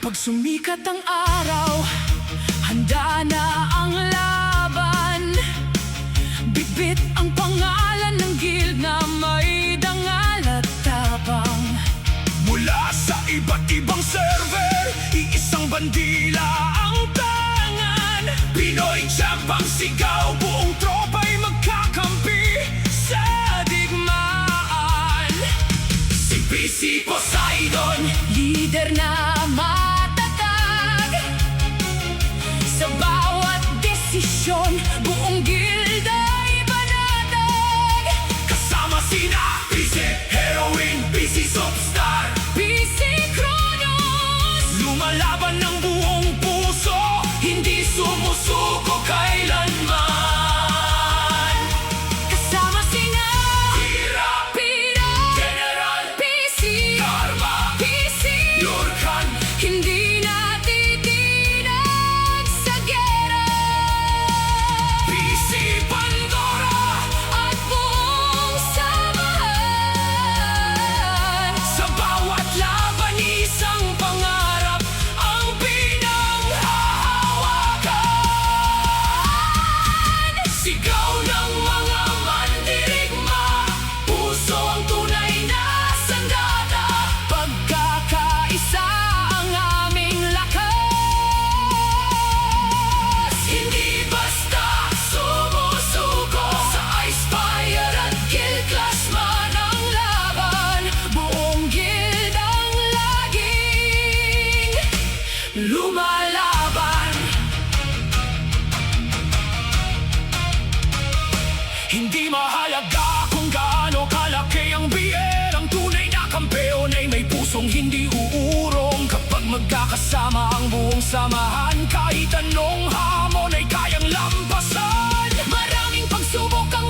Pag sumikat ang araw, handa na ang laban. Bitbit ang pangalan ng guild na may dangal at tapang. Mula sa iba't ibang server, iisang bandila ang tangan. Pinoy champ ang sigaw, buong tropa'y magkakampi sa digmaan. Si PC Poseidon, Lider na matatag. Sa bawat desisyon, buong guild ay panatag. kasama sina PC Heroine, PC Superstar, PC Kronos, lumalaban ng buong puso, hindi sumusuko kailanman. kasama sina Pira, Pira, General, PC, Karma, PC. Lurkan, Hindi natitinag sa gera. PC Pandora, At buong samahan. sa bawat laban isang pangarap ang pinanghahawakan. Sigaw ng mga mandirigma, puso ang tunay na sandata. Pagkakaisa ang aming lakas. Hindi basta sumusuko sa Icefire at Guild Class man ang laban. Buong guild ang laging Lumalaban. Hindi mahalaga kung gaano kalaki ang biyer. Ang tunay na kampeon ay may pusong hindi uurong. Kapag magkakasama ang buong samahan, kahit anong hamon ay kayang lampasan. maraming pagsubok ang